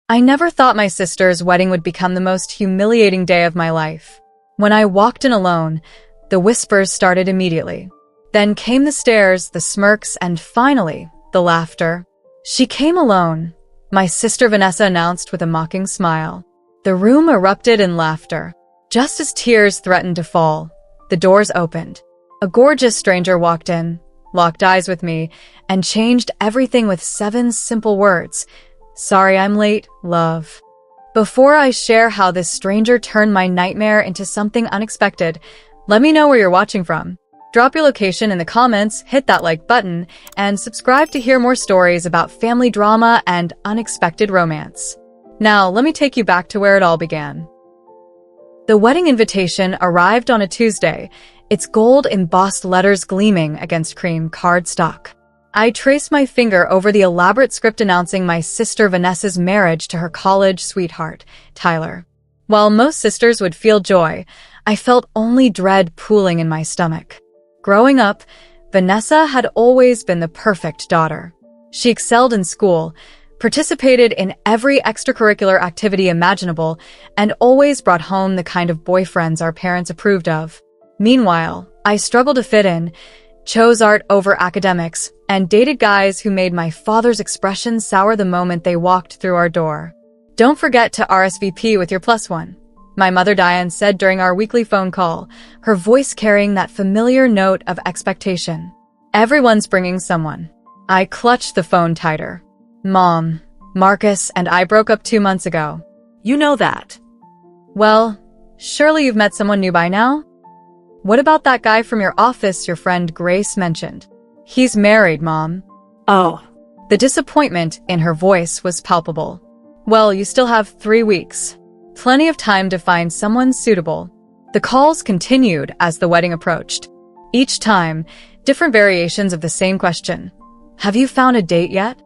I never thought my sister's wedding would become the most humiliating day of my life. When I walked in alone, the whispers started immediately. Then came the stares, the smirks, and finally, the laughter. She came alone, my sister Vanessa announced with a mocking smile. The room erupted in laughter. Just as tears threatened to fall, the doors opened. A gorgeous stranger walked in, locked eyes with me, and changed everything with 7 simple words. "Sorry I'm late, love." Before I share how this stranger turned my nightmare into something unexpected, let me know where you're watching from. Drop your location in the comments, hit that like button, and subscribe to hear more stories about family drama and unexpected romance. Now, let me take you back to where it all began. The wedding invitation arrived on a Tuesday, its gold-embossed letters gleaming against cream cardstock. I traced my finger over the elaborate script announcing my sister Vanessa's marriage to her college sweetheart, Tyler. While most sisters would feel joy, I felt only dread pooling in my stomach. Growing up, Vanessa had always been the perfect daughter. She excelled in school, participated in every extracurricular activity imaginable, and always brought home the kind of boyfriends our parents approved of. Meanwhile, I struggled to fit in, chose art over academics, and dated guys who made my father's expression sour the moment they walked through our door. "Don't forget to RSVP with your plus one," my mother Diane said during our weekly phone call, her voice carrying that familiar note of expectation. "Everyone's bringing someone." I clutched the phone tighter. "Mom, Marcus and I broke up 2 months ago. You know that." "Well, surely you've met someone new by now? What about that guy from your office your friend Grace mentioned?" "He's married, Mom." "Oh." The disappointment in her voice was palpable. "Well, you still have 3 weeks. Plenty of time to find someone suitable." The calls continued as the wedding approached. Each time, different variations of the same question. "Have you found a date yet?"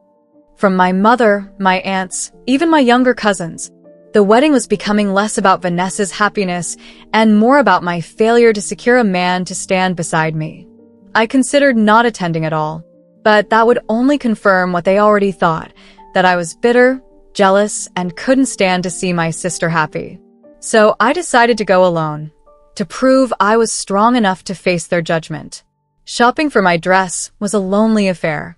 From my mother, my aunts, even my younger cousins. The wedding was becoming less about Vanessa's happiness and more about my failure to secure a man to stand beside me. I considered not attending at all, but that would only confirm what they already thought, that I was bitter, jealous, and couldn't stand to see my sister happy. So I decided to go alone, to prove I was strong enough to face their judgment. Shopping for my dress was a lonely affair.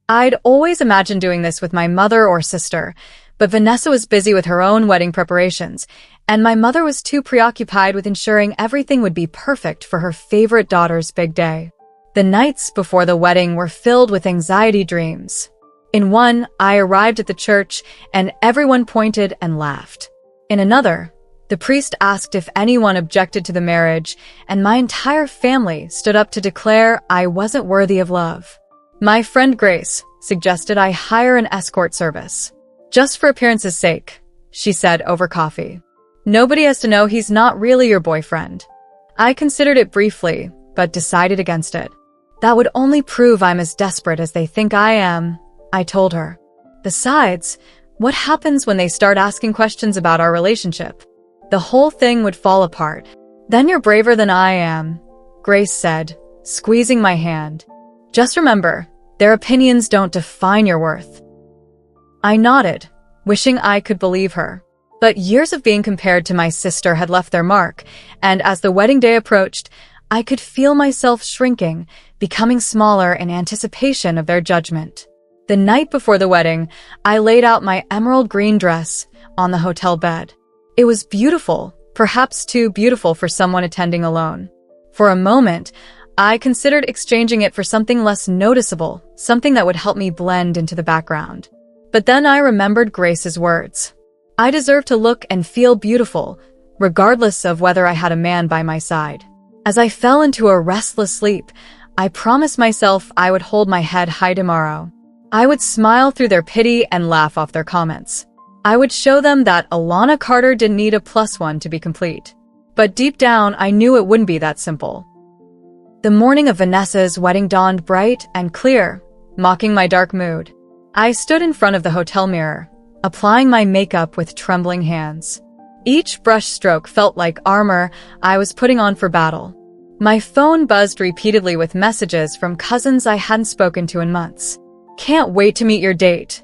I'd always imagined doing this with my mother or sister, but Vanessa was busy with her own wedding preparations, and my mother was too preoccupied with ensuring everything would be perfect for her favorite daughter's big day. The nights before the wedding were filled with anxiety dreams. In one, I arrived at the church, and everyone pointed and laughed. In another, the priest asked if anyone objected to the marriage, and my entire family stood up to declare I wasn't worthy of love. My friend Grace suggested I hire an escort service. "Just for appearance's sake," she said over coffee. "Nobody has to know he's not really your boyfriend." I considered it briefly, but decided against it. "That would only prove I'm as desperate as they think I am," I told her. "Besides, what happens when they start asking questions about our relationship? The whole thing would fall apart." "Then you're braver than I am," Grace said, squeezing my hand. "Just remember, their opinions don't define your worth." I nodded, wishing I could believe her. But years of being compared to my sister had left their mark, and as the wedding day approached, I could feel myself shrinking, becoming smaller in anticipation of their judgment. The night before the wedding, I laid out my emerald green dress on the hotel bed. It was beautiful, perhaps too beautiful for someone attending alone. For a moment, I considered exchanging it for something less noticeable, something that would help me blend into the background. But then I remembered Grace's words. I deserve to look and feel beautiful, regardless of whether I had a man by my side. As I fell into a restless sleep, I promised myself I would hold my head high tomorrow. I would smile through their pity and laugh off their comments. I would show them that Alana Carter didn't need a plus one to be complete. But deep down, I knew it wouldn't be that simple. The morning of Vanessa's wedding dawned bright and clear, mocking my dark mood. I stood in front of the hotel mirror, applying my makeup with trembling hands. Each brush stroke felt like armor I was putting on for battle. My phone buzzed repeatedly with messages from cousins I hadn't spoken to in months. "Can't wait to meet your date,"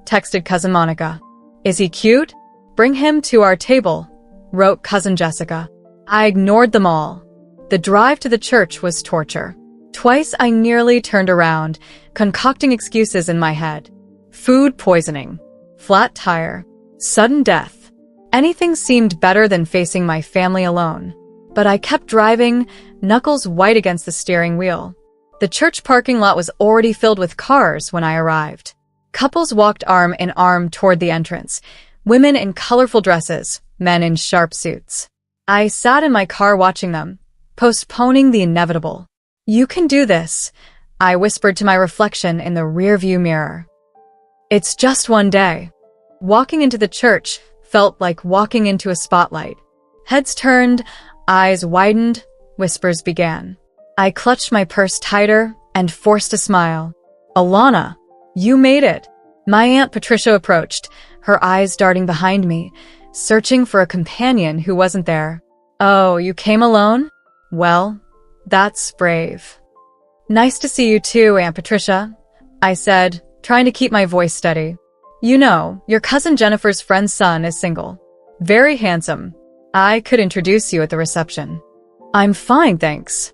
texted cousin Monica. Is he cute? Bring him to our table, wrote cousin Jessica. I ignored them all. The drive to the church was torture. Twice I nearly turned around, concocting excuses in my head. Food poisoning, flat tire, sudden death. Anything seemed better than facing my family alone. But I kept driving, knuckles white against the steering wheel. The church parking lot was already filled with cars when I arrived. Couples walked arm in arm toward the entrance, women in colorful dresses, men in sharp suits. I sat in my car watching them, postponing the inevitable. You can do this, I whispered to my reflection in the rearview mirror. It's just one day. Walking into the church felt like walking into a spotlight. Heads turned, eyes widened, whispers began. I clutched my purse tighter and forced a smile. Alana, you made it. My Aunt Patricia approached, her eyes darting behind me, searching for a companion who wasn't there. Oh, you came alone? Well, that's brave. Nice to see you too, Aunt Patricia, I said, trying to keep my voice steady. You know, your cousin Jennifer's friend's son is single. Very handsome. I could introduce you at the reception. I'm fine, thanks.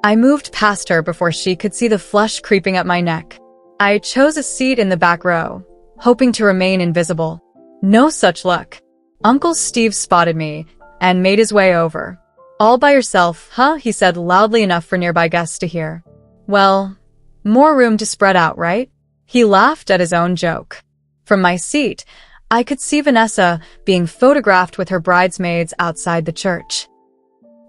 I moved past her before she could see the flush creeping up my neck. I chose a seat in the back row, hoping to remain invisible. No such luck. Uncle Steve spotted me and made his way over. All by yourself, huh? He said loudly enough for nearby guests to hear. Well, more room to spread out, right? He laughed at his own joke. From my seat, I could see Vanessa being photographed with her bridesmaids outside the church.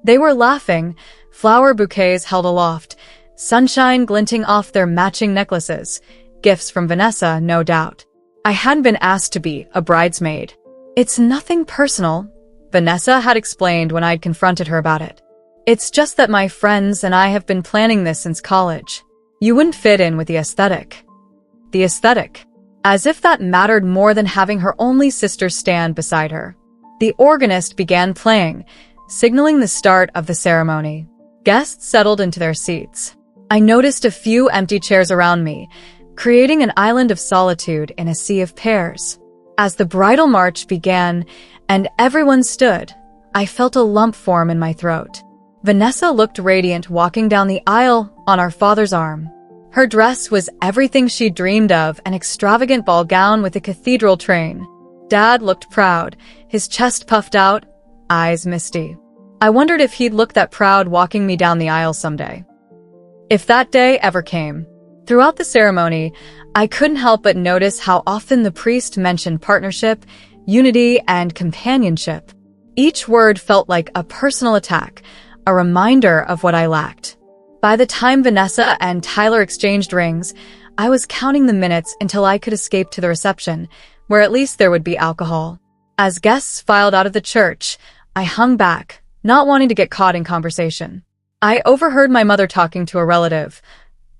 They were laughing, flower bouquets held aloft, sunshine glinting off their matching necklaces, gifts from Vanessa, no doubt. I hadn't been asked to be a bridesmaid. It's nothing personal, Vanessa had explained when I'd confronted her about it. It's just that my friends and I have been planning this since college. You wouldn't fit in with the aesthetic. The aesthetic. As if that mattered more than having her only sister stand beside her. The organist began playing, signaling the start of the ceremony. Guests settled into their seats. I noticed a few empty chairs around me, creating an island of solitude in a sea of pairs. As the bridal march began and everyone stood, I felt a lump form in my throat. Vanessa looked radiant walking down the aisle on our father's arm. Her dress was everything she dreamed of, an extravagant ball gown with a cathedral train. Dad looked proud, his chest puffed out, eyes misty. I wondered if he'd look that proud walking me down the aisle someday. If that day ever came. Throughout the ceremony, I couldn't help but notice how often the priest mentioned partnership, unity, and companionship. Each word felt like a personal attack, a reminder of what I lacked. By the time Vanessa and Tyler exchanged rings, I was counting the minutes until I could escape to the reception, where at least there would be alcohol. As guests filed out of the church, I hung back, not wanting to get caught in conversation. I overheard my mother talking to a relative.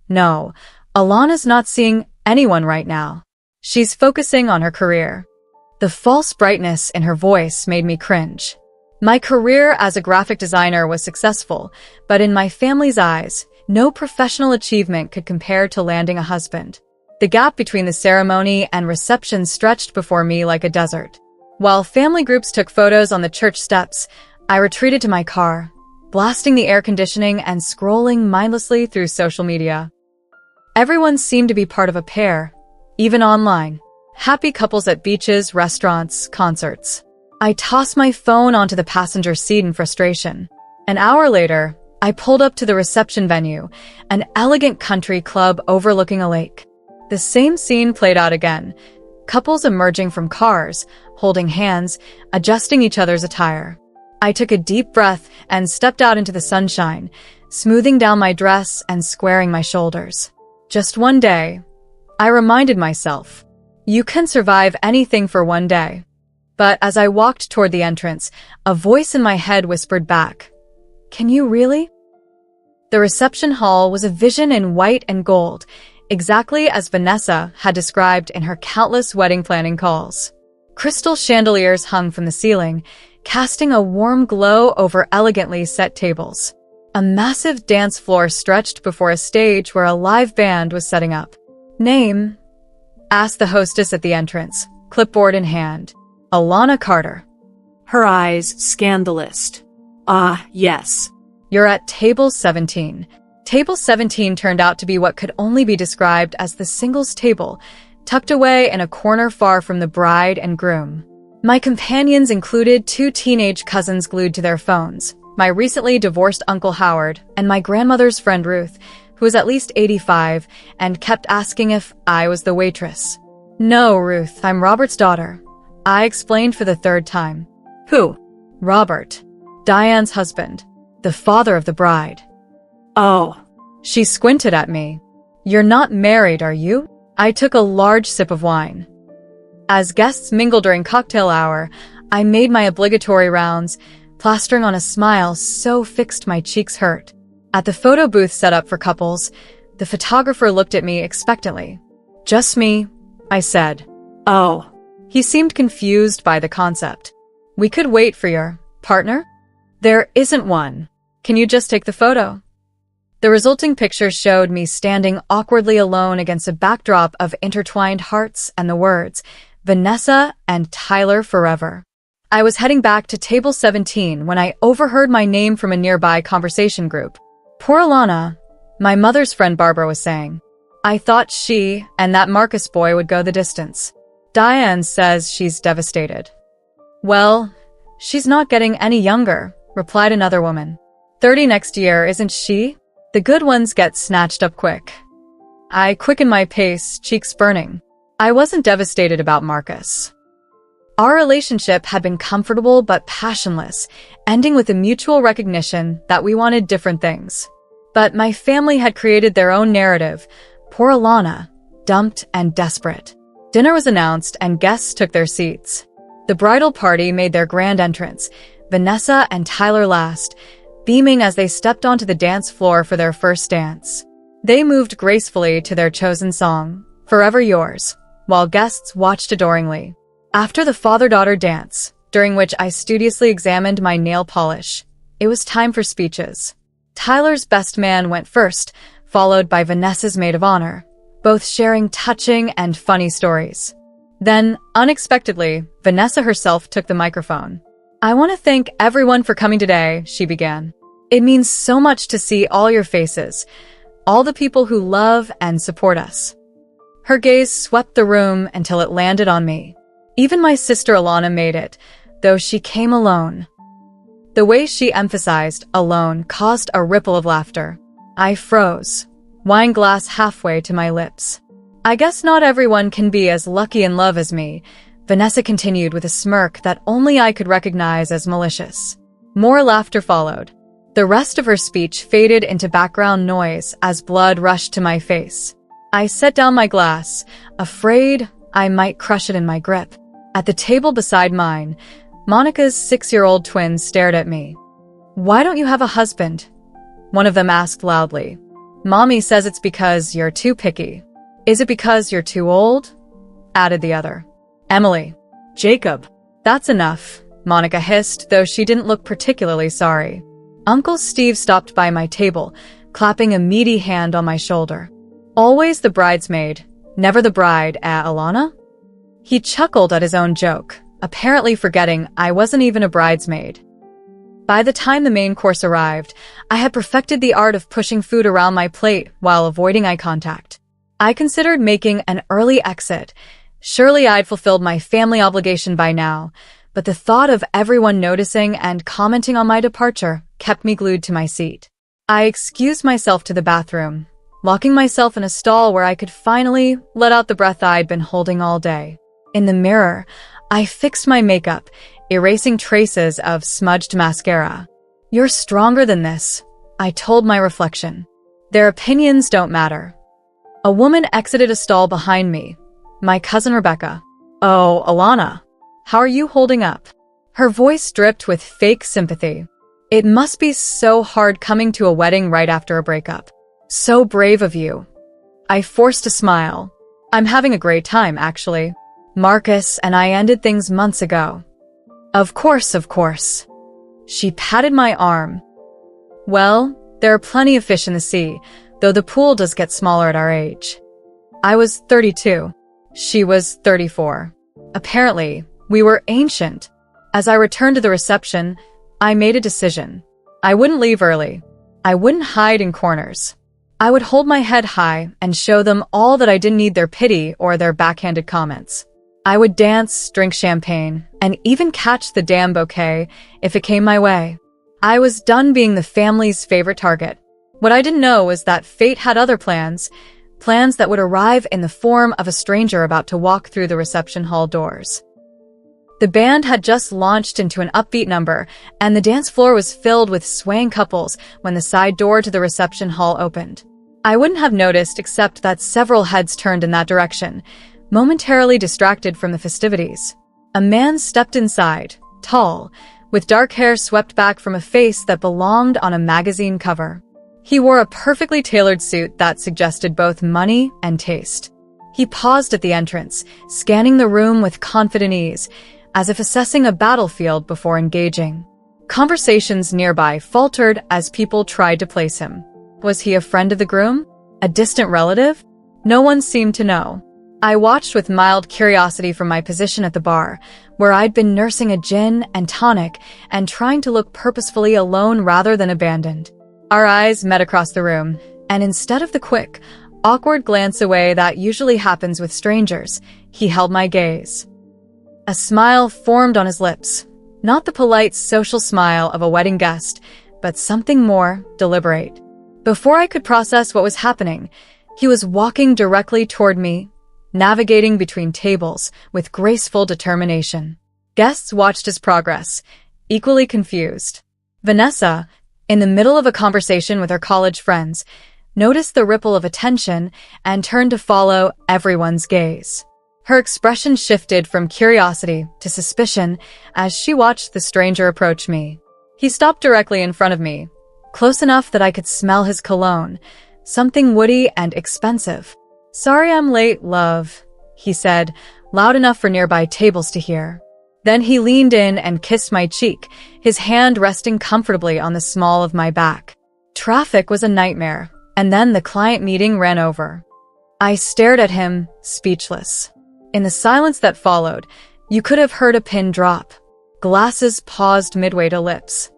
No, Alana's not seeing anyone right now. She's focusing on her career. The false brightness in her voice made me cringe. My career as a graphic designer was successful, but in my family's eyes, no professional achievement could compare to landing a husband. The gap between the ceremony and reception stretched before me like a desert. While family groups took photos on the church steps, I retreated to my car, blasting the air conditioning and scrolling mindlessly through social media. Everyone seemed to be part of a pair, even online. Happy couples at beaches, restaurants, concerts. I tossed my phone onto the passenger seat in frustration. An hour later, I pulled up to the reception venue, an elegant country club overlooking a lake. The same scene played out again. Couples emerging from cars, holding hands, adjusting each other's attire. I took a deep breath and stepped out into the sunshine, smoothing down my dress and squaring my shoulders. Just one day, I reminded myself, you can survive anything for one day. But as I walked toward the entrance, a voice in my head whispered back, can you really? The reception hall was a vision in white and gold, exactly as Vanessa had described in her countless wedding planning calls. Crystal chandeliers hung from the ceiling, casting a warm glow over elegantly set tables. A massive dance floor stretched before a stage where a live band was setting up. Name? Asked the hostess at the entrance, clipboard in hand. Alana Carter. Her eyes scanned the list. Ah, yes. You're at table 17. Table 17 turned out to be what could only be described as the singles table, tucked away in a corner far from the bride and groom. My companions included 2 teenage cousins glued to their phones, my recently divorced Uncle Howard, and my grandmother's friend Ruth, who was at least 85 and kept asking if I was the waitress. No, Ruth, I'm Robert's daughter. I explained for the 3rd time. Who? Robert, Diane's husband, the father of the bride. Oh. She squinted at me. You're not married, are you? I took a large sip of wine. As guests mingled during cocktail hour, I made my obligatory rounds, plastering on a smile so fixed my cheeks hurt. At the photo booth set up for couples, the photographer looked at me expectantly. Just me, I said. Oh. He seemed confused by the concept. We could wait for your partner? There isn't one. Can you just take the photo? The resulting picture showed me standing awkwardly alone against a backdrop of intertwined hearts and the words, Vanessa and Tyler forever. I was heading back to table 17 when I overheard my name from a nearby conversation group. Poor Alana, my mother's friend Barbara was saying. I thought she and that Marcus boy would go the distance. Diane says she's devastated. Well, she's not getting any younger, replied another woman. 30 next year, isn't she? The good ones get snatched up quick. I quickened my pace, cheeks burning. I wasn't devastated about Marcus. Our relationship had been comfortable but passionless, ending with a mutual recognition that we wanted different things. But my family had created their own narrative. Poor Alana, dumped and desperate. Dinner was announced and guests took their seats. The bridal party made their grand entrance, Vanessa and Tyler last, beaming as they stepped onto the dance floor for their first dance. They moved gracefully to their chosen song, Forever Yours, while guests watched adoringly. After the father-daughter dance, during which I studiously examined my nail polish, it was time for speeches. Tyler's best man went first, followed by Vanessa's maid of honor, both sharing touching and funny stories. Then, unexpectedly, Vanessa herself took the microphone. I want to thank everyone for coming today, she began. It means so much to see all your faces, all the people who love and support us. Her gaze swept the room until it landed on me. Even my sister Alana made it, though she came alone. The way she emphasized alone caused a ripple of laughter. I froze, wine glass halfway to my lips. I guess not everyone can be as lucky in love as me, Vanessa continued with a smirk that only I could recognize as malicious. More laughter followed. The rest of her speech faded into background noise as blood rushed to my face. I set down my glass, afraid I might crush it in my grip. At the table beside mine, Monica's 6-year-old twins stared at me. Why don't you have a husband? One of them asked loudly. Mommy says it's because you're too picky. Is it because you're too old? Added the other. Emily. Jacob. That's enough, Monica hissed, though she didn't look particularly sorry. Uncle Steve stopped by my table, clapping a meaty hand on my shoulder. Always the bridesmaid, never the bride, Alana? He chuckled at his own joke, apparently forgetting I wasn't even a bridesmaid. By the time the main course arrived, I had perfected the art of pushing food around my plate while avoiding eye contact. I considered making an early exit. Surely I'd fulfilled my family obligation by now, but the thought of everyone noticing and commenting on my departure kept me glued to my seat. I excused myself to the bathroom, locking myself in a stall where I could finally let out the breath I'd been holding all day. In the mirror, I fixed my makeup, erasing traces of smudged mascara. You're stronger than this, I told my reflection. Their opinions don't matter. A woman exited a stall behind me, my cousin Rebecca. Oh, Alana, how are you holding up? Her voice dripped with fake sympathy. It must be so hard coming to a wedding right after a breakup. So brave of you. I forced a smile. I'm having a great time, actually. Marcus and I ended things months ago. Of course, of course. She patted my arm. Well, there are plenty of fish in the sea, though the pool does get smaller at our age. I was 32. She was 34. Apparently, we were ancient. As I returned to the reception, I made a decision. I wouldn't leave early. I wouldn't hide in corners. I would hold my head high and show them all that I didn't need their pity or their backhanded comments. I would dance, drink champagne, and even catch the damn bouquet if it came my way. I was done being the family's favorite target. What I didn't know was that fate had other plans that would arrive in the form of a stranger about to walk through the reception hall doors. The band had just launched into an upbeat number, and the dance floor was filled with swaying couples when the side door to the reception hall opened. I wouldn't have noticed except that several heads turned in that direction, momentarily distracted from the festivities. A man stepped inside, tall, with dark hair swept back from a face that belonged on a magazine cover. He wore a perfectly tailored suit that suggested both money and taste. He paused at the entrance, scanning the room with confident ease, as if assessing a battlefield before engaging. Conversations nearby faltered as people tried to place him. Was he a friend of the groom? A distant relative? No one seemed to know. I watched with mild curiosity from my position at the bar, where I'd been nursing a gin and tonic and trying to look purposefully alone rather than abandoned. Our eyes met across the room, and instead of the quick, awkward glance away that usually happens with strangers, he held my gaze. A smile formed on his lips, not the polite social smile of a wedding guest, but something more deliberate. Before I could process what was happening, he was walking directly toward me, navigating between tables with graceful determination. Guests watched his progress, equally confused. Vanessa, in the middle of a conversation with her college friends, noticed the ripple of attention and turned to follow everyone's gaze. Her expression shifted from curiosity to suspicion as she watched the stranger approach me. He stopped directly in front of me, close enough that I could smell his cologne, something woody and expensive. "Sorry I'm late, love," he said, loud enough for nearby tables to hear. Then he leaned in and kissed my cheek, his hand resting comfortably on the small of my back. Traffic was a nightmare, and then the client meeting ran over. I stared at him, speechless. In the silence that followed, you could have heard a pin drop. Glasses paused midway to lips.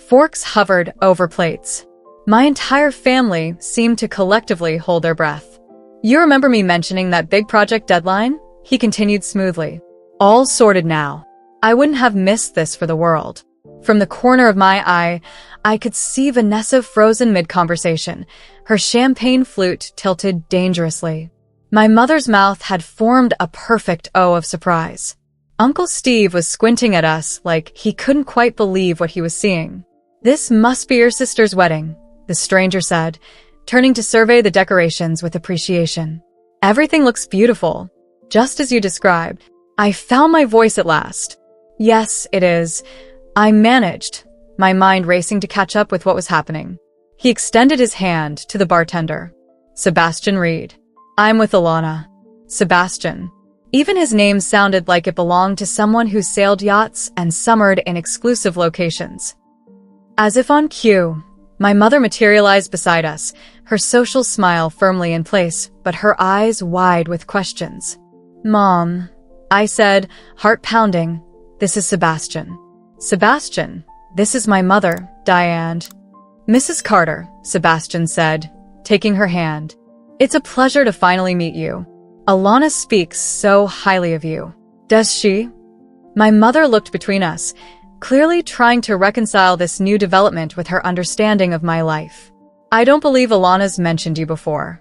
Forks hovered over plates. My entire family seemed to collectively hold their breath. "You remember me mentioning that big project deadline?" He continued smoothly. "All sorted now. I wouldn't have missed this for the world." From the corner of my eye, I could see Vanessa frozen mid-conversation, her champagne flute tilted dangerously. My mother's mouth had formed a perfect O of surprise. Uncle Steve was squinting at us like he couldn't quite believe what he was seeing. "This must be your sister's wedding," the stranger said, turning to survey the decorations with appreciation. "Everything looks beautiful, just as you described." I found my voice at last. "Yes, it is. I managed," my mind racing to catch up with what was happening. He extended his hand to the bartender. "Sebastian Reed. I'm with Alana." Sebastian. Even his name sounded like it belonged to someone who sailed yachts and summered in exclusive locations. As if on cue, my mother materialized beside us, her social smile firmly in place, but her eyes wide with questions. "Mom," I said, heart pounding, "this is Sebastian." "Sebastian, this is my mother, Diane." "Mrs. Carter," Sebastian said, taking her hand. "It's a pleasure to finally meet you. Alana speaks so highly of you." "Does she?" My mother looked between us, clearly trying to reconcile this new development with her understanding of my life. "I don't believe Alana's mentioned you before."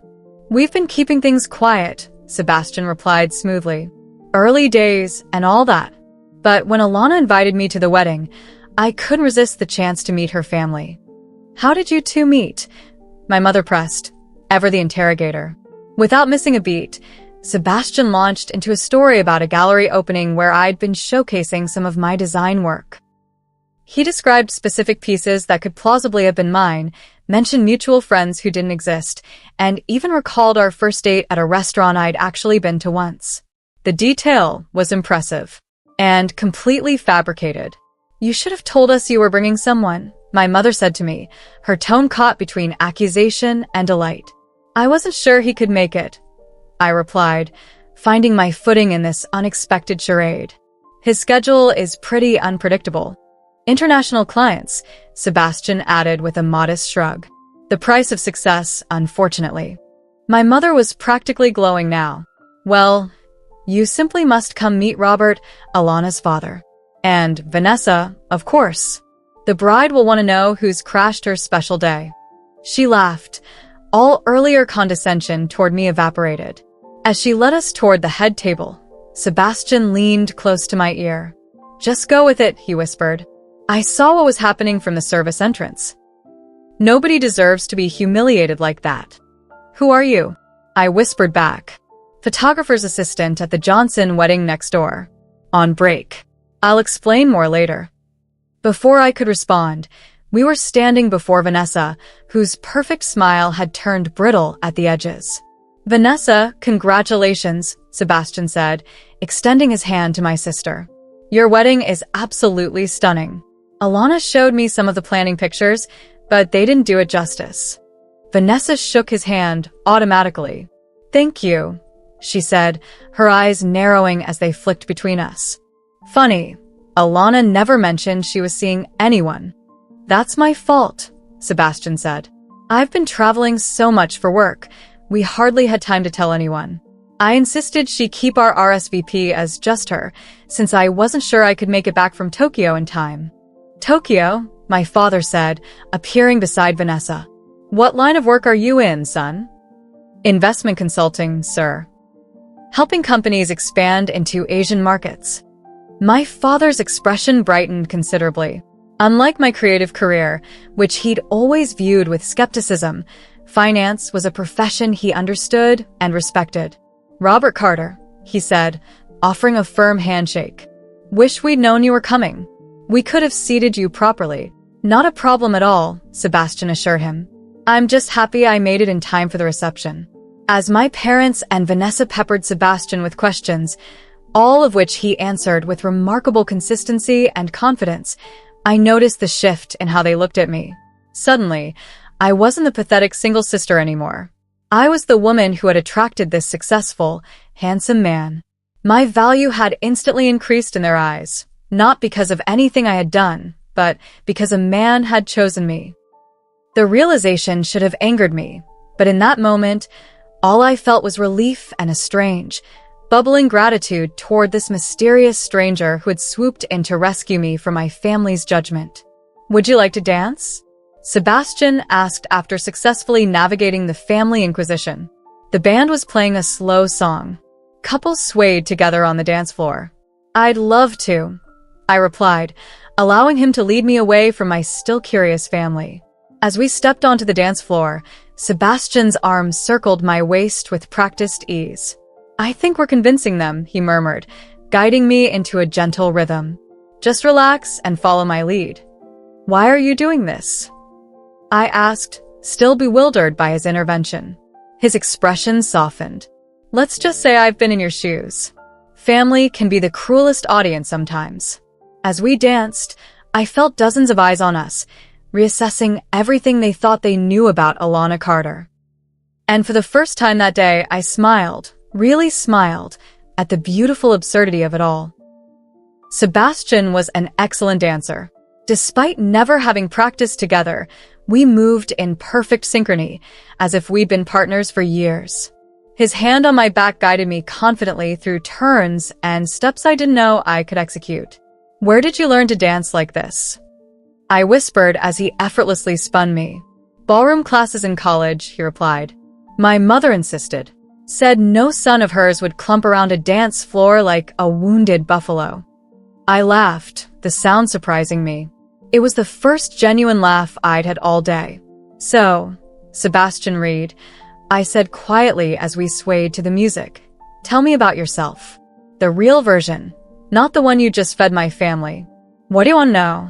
"We've been keeping things quiet," Sebastian replied smoothly. "Early days and all that. But when Alana invited me to the wedding, I couldn't resist the chance to meet her family." "How did you two meet?" my mother pressed, ever the interrogator. Without missing a beat, Sebastian launched into a story about a gallery opening where I'd been showcasing some of my design work. He described specific pieces that could plausibly have been mine, mentioned mutual friends who didn't exist, and even recalled our first date at a restaurant I'd actually been to once. The detail was impressive and completely fabricated. "You should have told us you were bringing someone," my mother said to me, her tone caught between accusation and delight. "I wasn't sure he could make it," I replied, finding my footing in this unexpected charade. His schedule is pretty unpredictable. International clients, Sebastian added with a modest shrug. The price of success, unfortunately. My mother was practically glowing now. Well, you simply must come meet Robert, Alana's father. And Vanessa, of course. The bride will want to know who's crashed her special day. She laughed. All earlier condescension toward me evaporated. As she led us toward the head table, Sebastian leaned close to my ear. Just go with it, he whispered. I saw what was happening from the service entrance. Nobody deserves to be humiliated like that. Who are you? I whispered back. Photographer's assistant at the Johnson wedding next door. On break. I'll explain more later. Before I could respond, we were standing before Vanessa, whose perfect smile had turned brittle at the edges. Vanessa, congratulations, Sebastian said, extending his hand to my sister. Your wedding is absolutely stunning. Alana showed me some of the planning pictures, but they didn't do it justice. Vanessa shook his hand automatically. Thank you, she said, her eyes narrowing as they flicked between us. Funny, Alana never mentioned she was seeing anyone. That's my fault, Sebastian said. I've been traveling so much for work, we hardly had time to tell anyone. I insisted she keep our RSVP as just her, since I wasn't sure I could make it back from Tokyo in time. Tokyo, my father said, appearing beside Vanessa. What line of work are you in, son? Investment consulting, sir. Helping companies expand into Asian markets. My father's expression brightened considerably. Unlike my creative career, which he'd always viewed with skepticism, finance was a profession he understood and respected. Robert Carter, he said, offering a firm handshake. Wish we'd known you were coming. We could have seated you properly. Not a problem at all, Sebastian assured him. I'm just happy I made it in time for the reception. As my parents and Vanessa peppered Sebastian with questions, all of which he answered with remarkable consistency and confidence, I noticed the shift in how they looked at me. Suddenly, I wasn't the pathetic single sister anymore. I was the woman who had attracted this successful, handsome man. My value had instantly increased in their eyes, not because of anything I had done, but because a man had chosen me. The realization should have angered me, but in that moment, all I felt was relief and a strange, bubbling gratitude toward this mysterious stranger who had swooped in to rescue me from my family's judgment. Would you like to dance? Sebastian asked after successfully navigating the family inquisition. The band was playing a slow song. Couples swayed together on the dance floor. I'd love to, I replied, allowing him to lead me away from my still curious family. As we stepped onto the dance floor, Sebastian's arms circled my waist with practiced ease. I think we're convincing them, he murmured, guiding me into a gentle rhythm. Just relax and follow my lead. Why are you doing this? I asked, still bewildered by his intervention. His expression softened. Let's just say I've been in your shoes. Family can be the cruelest audience sometimes. As we danced, I felt dozens of eyes on us, reassessing everything they thought they knew about Alana Carter. And for the first time that day, I smiled, really smiled, at the beautiful absurdity of it all. Sebastian was an excellent dancer. Despite never having practiced together, we moved in perfect synchrony, as if we'd been partners for years. His hand on my back guided me confidently through turns and steps I didn't know I could execute. Where did you learn to dance like this? I whispered as he effortlessly spun me. Ballroom classes in college, he replied. My mother insisted. Said no son of hers would clump around a dance floor like a wounded buffalo. I laughed, the sound surprising me. It was the first genuine laugh I'd had all day. So, Sebastian Reed, I said quietly as we swayed to the music. Tell me about yourself. The real version, not the one you just fed my family. What do you want to know?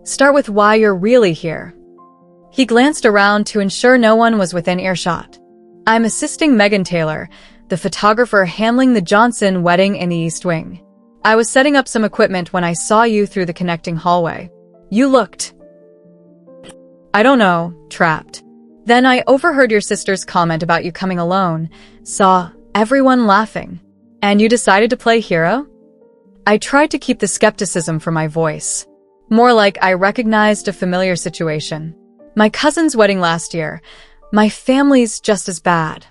Start with why you're really here. He glanced around to ensure no one was within earshot. I'm assisting Megan Taylor, the photographer handling the Johnson wedding in the East Wing. I was setting up some equipment when I saw you through the connecting hallway. You looked, I don't know, trapped. Then I overheard your sister's comment about you coming alone, saw everyone laughing. And you decided to play hero? I tried to keep the skepticism from my voice. More like I recognized a familiar situation. My cousin's wedding last year. My family's just as bad.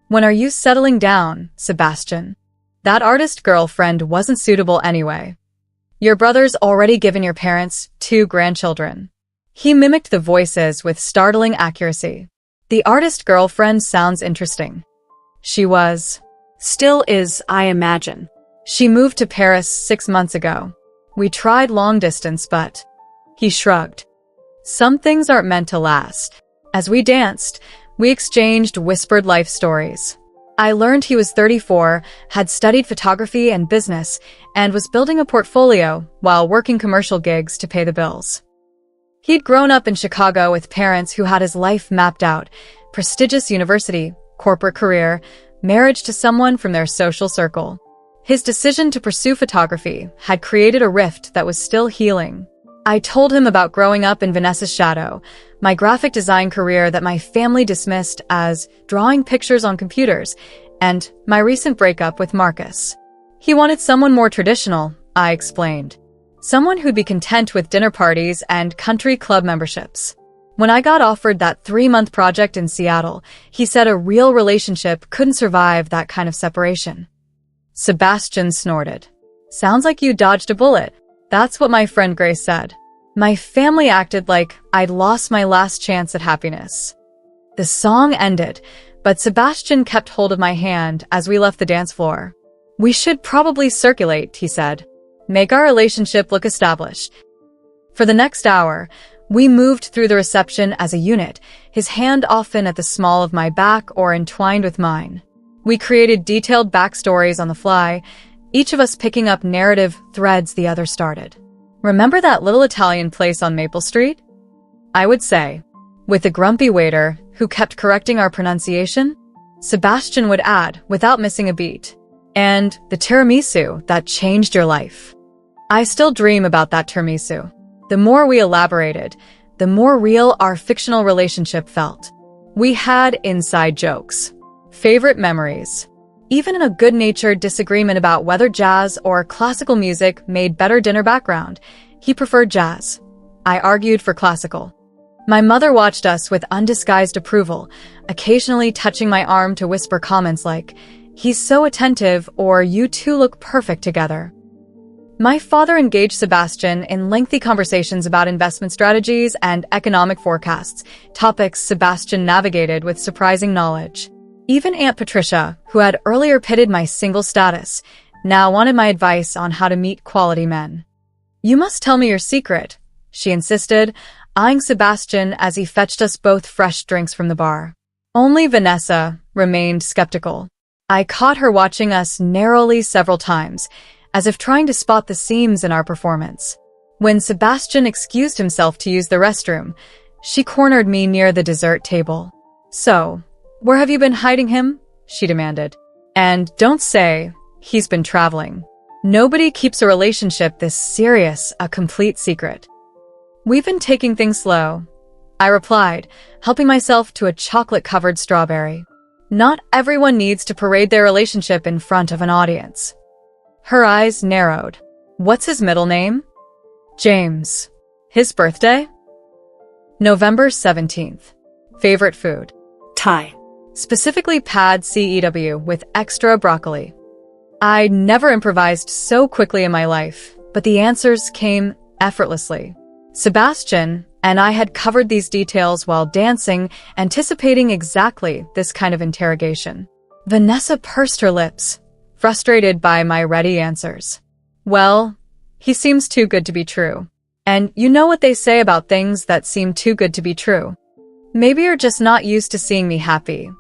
When are you settling down, Sebastian? That artist girlfriend wasn't suitable anyway. Your brother's already given your parents 2 grandchildren. He mimicked the voices with startling accuracy. The artist girlfriend sounds interesting. She was. Still is, I imagine. She moved to Paris 6 months ago. We tried long distance, but... He shrugged. Some things aren't meant to last. As we danced, we exchanged whispered life stories. I learned he was 34, had studied photography and business, and was building a portfolio while working commercial gigs to pay the bills. He'd grown up in Chicago with parents who had his life mapped out: prestigious university, corporate career, marriage to someone from their social circle. His decision to pursue photography had created a rift that was still healing. I told him about growing up in Vanessa's shadow, my graphic design career that my family dismissed as drawing pictures on computers, and my recent breakup with Marcus. He wanted someone more traditional, I explained. Someone who'd be content with dinner parties and country club memberships. When I got offered that 3-month project in Seattle, he said a real relationship couldn't survive that kind of separation. Sebastian snorted. Sounds like you dodged a bullet. That's what my friend Grace said. My family acted like I'd lost my last chance at happiness. The song ended, but Sebastian kept hold of my hand as we left the dance floor. We should probably circulate, he said. Make our relationship look established. For the next hour, we moved through the reception as a unit, his hand often at the small of my back or entwined with mine. We created detailed backstories on the fly, each of us picking up narrative threads the other started. Remember that little Italian place on Maple Street? I would say, with the grumpy waiter who kept correcting our pronunciation. Sebastian would add, without missing a beat. And the tiramisu that changed your life. I still dream about that tiramisu. The more we elaborated, the more real our fictional relationship felt. We had inside jokes, favorite memories. Even in a good-natured disagreement about whether jazz or classical music made better dinner background, he preferred jazz. I argued for classical. My mother watched us with undisguised approval, occasionally touching my arm to whisper comments like, "He's so attentive," or "You two look perfect together." My father engaged Sebastian in lengthy conversations about investment strategies and economic forecasts, topics Sebastian navigated with surprising knowledge. Even Aunt Patricia, who had earlier pitted my single status, now wanted my advice on how to meet quality men. "You must tell me your secret," she insisted, eyeing Sebastian as he fetched us both fresh drinks from the bar. Only Vanessa remained skeptical. I caught her watching us narrowly several times, as if trying to spot the seams in our performance. When Sebastian excused himself to use the restroom, she cornered me near the dessert table. "So, where have you been hiding him?" she demanded. "And don't say he's been traveling. Nobody keeps a relationship this serious a complete secret." "We've been taking things slow," I replied, helping myself to a chocolate-covered strawberry. Not everyone needs to parade their relationship in front of an audience. Her eyes narrowed. "What's his middle name?" "James." "His birthday?" November 17th. Favorite food? Thai. Specifically pad CEW with extra broccoli. I never improvised so quickly in my life, but the answers came effortlessly. Sebastian and I had covered these details while dancing, anticipating exactly this kind of interrogation. Vanessa pursed her lips, frustrated by my ready answers. "Well, he seems too good to be true. And you know what they say about things that seem too good to be true. Maybe you're just not used to seeing me happy,"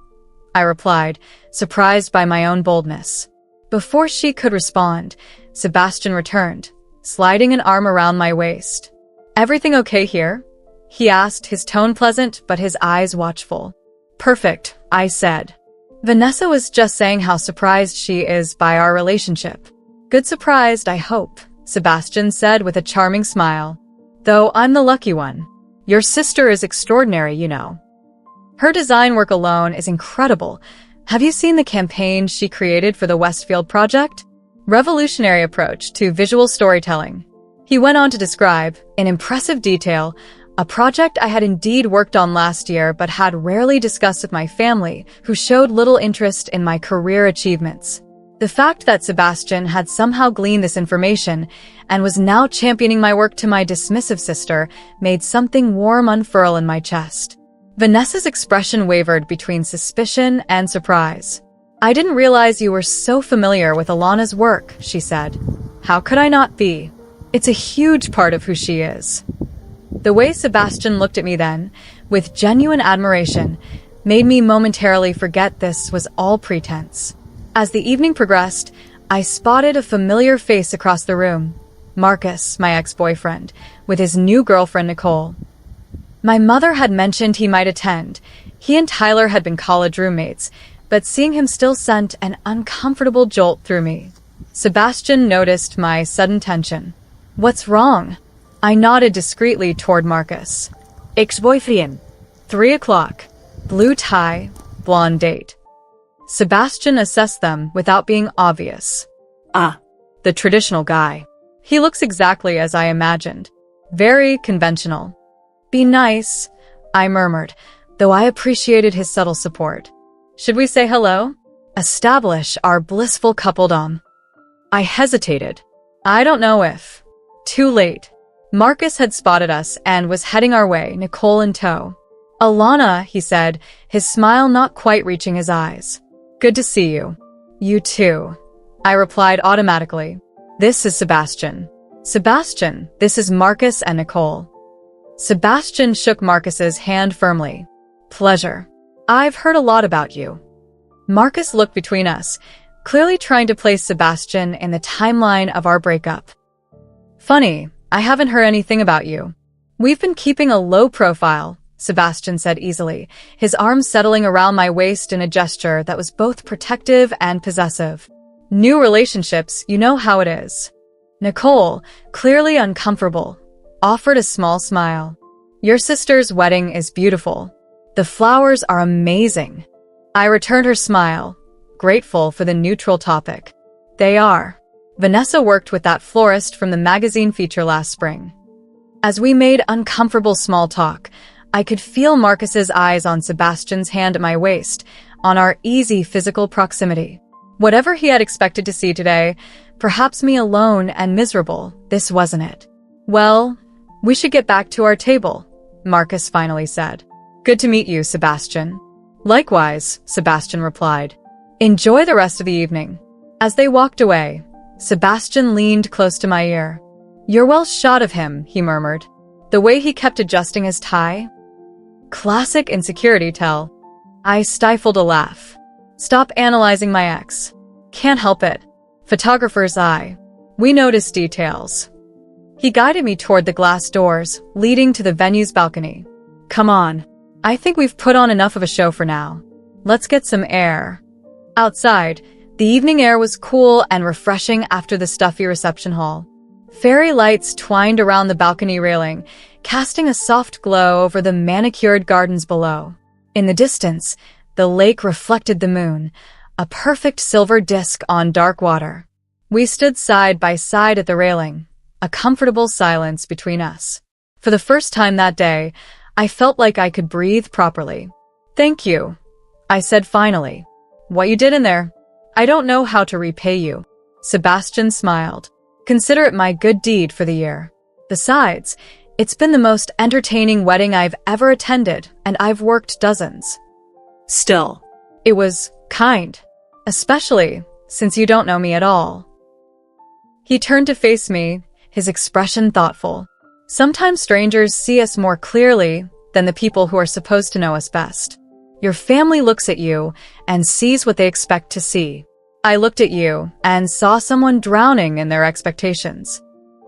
I replied, surprised by my own boldness. Before she could respond, Sebastian returned, sliding an arm around my waist. "Everything okay here?" he asked, his tone pleasant but his eyes watchful. "Perfect," I said. Vanessa was just saying how surprised she is by our relationship. "Good surprised, I hope," Sebastian said with a charming smile. "Though I'm the lucky one. Your sister is extraordinary, you know. Her design work alone is incredible, Have you seen the campaign she created for the Westfield project? Revolutionary approach to visual storytelling. He went on to describe, in impressive detail, a project I had indeed worked on last year but had rarely discussed with my family, who showed little interest in my career achievements. The fact that Sebastian had somehow gleaned this information and was now championing my work to my dismissive sister made something warm unfurl in my chest. Vanessa's expression wavered between suspicion and surprise. I didn't realize you were so familiar with Alana's work, she said. How could I not be? It's a huge part of who she is. The way Sebastian looked at me then, with genuine admiration, made me momentarily forget this was all pretense. As the evening progressed, I spotted a familiar face across the room. Marcus, my ex-boyfriend, with his new girlfriend Nicole. My mother had mentioned he might attend. He and Tyler had been college roommates, but seeing him still sent an uncomfortable jolt through me. Sebastian noticed my sudden tension. What's wrong? I nodded discreetly toward Marcus. Ex-boyfriend. 3 o'clock. Blue tie, blonde date. Sebastian assessed them without being obvious. Ah, The traditional guy. He looks exactly as I imagined. Very conventional. Be nice, I murmured, though I appreciated his subtle support. Should we say hello? Establish our blissful coupledom. I hesitated. I don't know if. Too late. Marcus had spotted us and was heading our way, Nicole in tow. Alana, he said, his smile not quite reaching his eyes. Good to see you. You too. I replied automatically. This is Sebastian. Sebastian, this is Marcus and Nicole. Sebastian shook Marcus's hand firmly. Pleasure. I've heard a lot about you. Marcus looked between us, clearly trying to place Sebastian in the timeline of our breakup. Funny, I haven't heard anything about you. We've been keeping a low profile, Sebastian said easily, his arms settling around my waist in a gesture that was both protective and possessive. New relationships, you know how it is. Nicole, clearly uncomfortable, offered a small smile. Your sister's wedding is beautiful. The flowers are amazing. I returned her smile, grateful for the neutral topic. They are. Vanessa worked with that florist from the magazine feature last spring. As we made uncomfortable small talk, I could feel Marcus's eyes on Sebastian's hand at my waist, on our easy physical proximity. Whatever he had expected to see today, perhaps me alone and miserable, this wasn't it. Well, we should get back to our table, Marcus finally said. Good to meet you, Sebastian. Likewise, Sebastian replied. Enjoy the rest of the evening. As they walked away, Sebastian leaned close to my ear. You're well shot of him, he murmured. The way he kept adjusting his tie? Classic insecurity tell. I stifled a laugh. Stop analyzing my ex. Can't help it. Photographer's eye. We noticed details. He guided me toward the glass doors, leading to the venue's balcony. Come on. I think we've put on enough of a show for now. Let's get some air. Outside, the evening air was cool and refreshing after the stuffy reception hall. Fairy lights twined around the balcony railing, casting a soft glow over the manicured gardens below. In the distance, the lake reflected the moon, a perfect silver disk on dark water. We stood side by side at the railing, a comfortable silence between us. For the first time that day, I felt like I could breathe properly. Thank you, I said finally. What you did in there, I don't know how to repay you. Sebastian smiled. Consider it my good deed for the year. Besides, it's been the most entertaining wedding I've ever attended, and I've worked dozens. still. It was kind, especially since you don't know me at all. He turned to face me, his expression thoughtful. Sometimes strangers see us more clearly than the people who are supposed to know us best. Your family looks at you and sees what they expect to see. I looked at you and saw someone drowning in their expectations.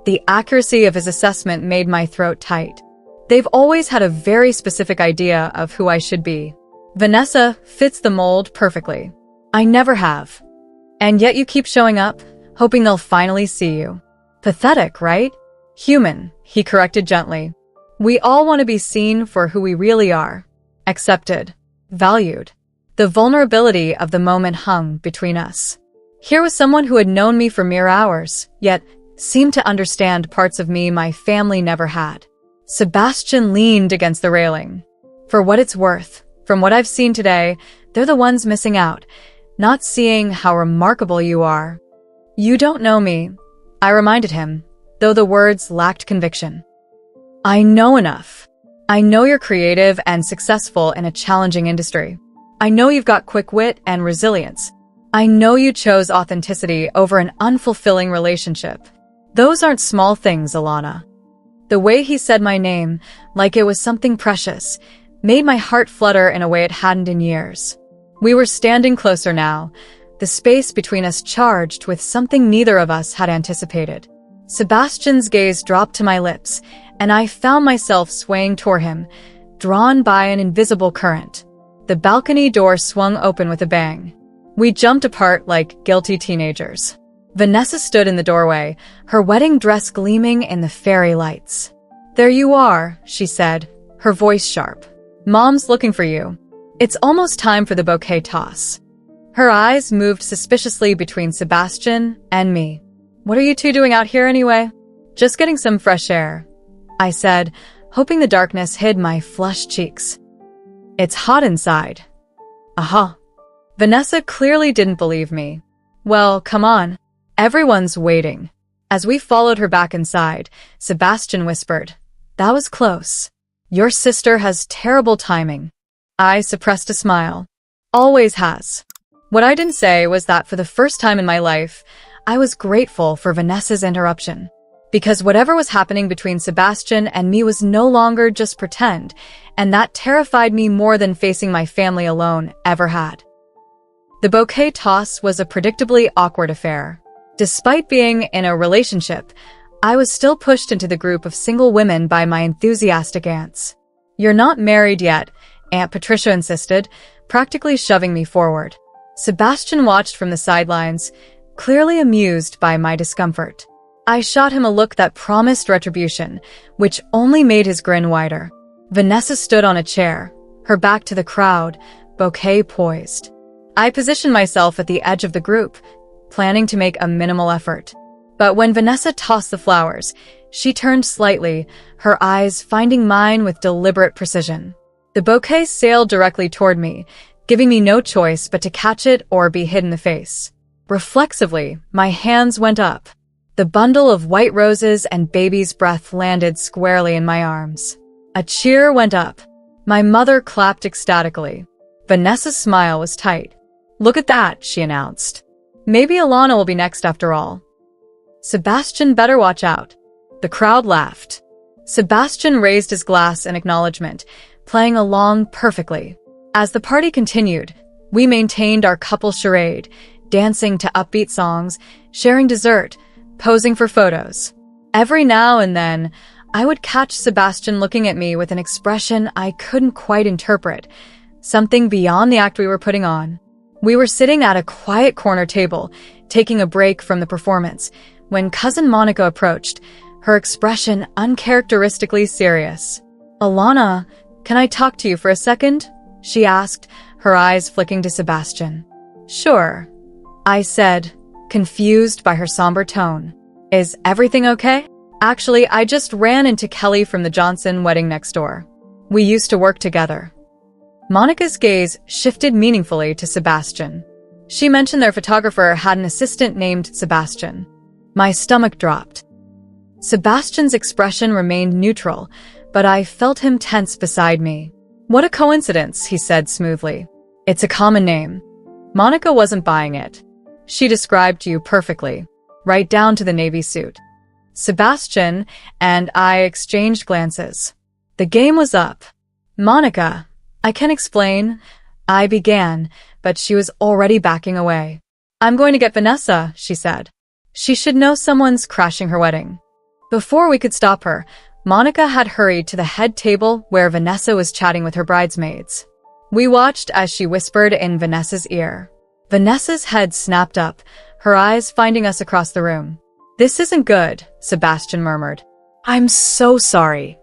The accuracy of his assessment made my throat tight. They've always had a very specific idea of who I should be. Vanessa fits the mold perfectly. I never have. And yet you keep showing up, hoping they'll finally see you. Pathetic, right? Human, he corrected gently. We all want to be seen for who we really are. Accepted. Valued. The vulnerability of the moment hung between us. Here was someone who had known me for mere hours, yet seemed to understand parts of me my family never had. Sebastian leaned against the railing. For what it's worth, from what I've seen today, they're the ones missing out, not seeing how remarkable you are. You don't know me, I reminded him, though the words lacked conviction. I know enough. I know you're creative and successful in a challenging industry. I know you've got quick wit and resilience. I know you chose authenticity over an unfulfilling relationship. Those aren't small things, Alana. The way he said my name, like it was something precious, made my heart flutter in a way it hadn't in years. We were standing closer now, the space between us charged with something neither of us had anticipated. Sebastian's gaze dropped to my lips, and I found myself swaying toward him, drawn by an invisible current. The balcony door swung open with a bang. We jumped apart like guilty teenagers. Vanessa stood in the doorway, her wedding dress gleaming in the fairy lights. There you are, she said, her voice sharp. Mom's looking for you. It's almost time for the bouquet toss. Her eyes moved suspiciously between Sebastian and me. What are you two doing out here anyway? Just getting some fresh air, I said, hoping the darkness hid my flushed cheeks. It's hot inside. Aha. Vanessa clearly didn't believe me. Well, come on. Everyone's waiting. As we followed her back inside, Sebastian whispered, That was close. Your sister has terrible timing. I suppressed a smile. Always has. What I didn't say was that for the first time in my life, I was grateful for Vanessa's interruption. Because whatever was happening between Sebastian and me was no longer just pretend, and that terrified me more than facing my family alone ever had. The bouquet toss was a predictably awkward affair. Despite being in a relationship, I was still pushed into the group of single women by my enthusiastic aunts. You're not married yet, Aunt Patricia insisted, practically shoving me forward. Sebastian watched from the sidelines, clearly amused by my discomfort. I shot him a look that promised retribution, which only made his grin wider. Vanessa stood on a chair, her back to the crowd, bouquet poised. I positioned myself at the edge of the group, planning to make a minimal effort. But when Vanessa tossed the flowers, she turned slightly, her eyes finding mine with deliberate precision. The bouquet sailed directly toward me, giving me no choice but to catch it or be hit in the face. Reflexively, my hands went up. The bundle of white roses and baby's breath landed squarely in my arms. A cheer went up. My mother clapped ecstatically. Vanessa's smile was tight. Look at that, she announced. Maybe Alana will be next after all. Sebastian better watch out. The crowd laughed. Sebastian raised his glass in acknowledgement, playing along perfectly. As the party continued, we maintained our couple charade, dancing to upbeat songs, sharing dessert, posing for photos. Every now and then, I would catch Sebastian looking at me with an expression I couldn't quite interpret, something beyond the act we were putting on. We were sitting at a quiet corner table, taking a break from the performance, when cousin Monica approached, her expression uncharacteristically serious. Alana, can I talk to you for a second? She asked, her eyes flicking to Sebastian. Sure, I said, confused by her somber tone. Is everything okay? Actually, I just ran into Kelly from the Johnson wedding next door. We used to work together. Monica's gaze shifted meaningfully to Sebastian. She mentioned their photographer had an assistant named Sebastian. My stomach dropped. Sebastian's expression remained neutral, but I felt him tense beside me. What a coincidence, he said smoothly. It's a common name. Monica wasn't buying it. She described you perfectly, right down to the navy suit. Sebastian and I exchanged glances. The game was up. Monica, I can explain, I began, but she was already backing away. I'm going to get Vanessa, she said. She should know someone's crashing her wedding. Before we could stop her, Monica had hurried to the head table where Vanessa was chatting with her bridesmaids. We watched as she whispered in Vanessa's ear. Vanessa's head snapped up, her eyes finding us across the room. This isn't good, Sebastian murmured. I'm so sorry,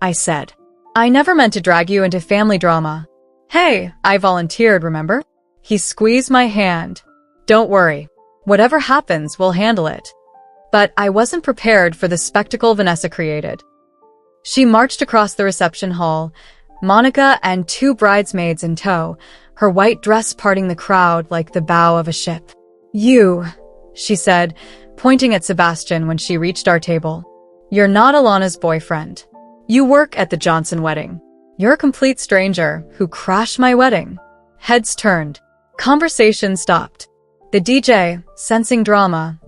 I said. I never meant to drag you into family drama. Hey, I volunteered, remember? He squeezed my hand. Don't worry. Whatever happens, we'll handle it. But I wasn't prepared for the spectacle Vanessa created. She marched across the reception hall, Monica and 2 bridesmaids in tow, her white dress parting the crowd like the bow of a ship. You, she said, pointing at Sebastian when she reached our table. You're not Alana's boyfriend. You work at the Johnson wedding. You're a complete stranger who crashed my wedding. Heads turned. Conversation stopped. The DJ, sensing drama,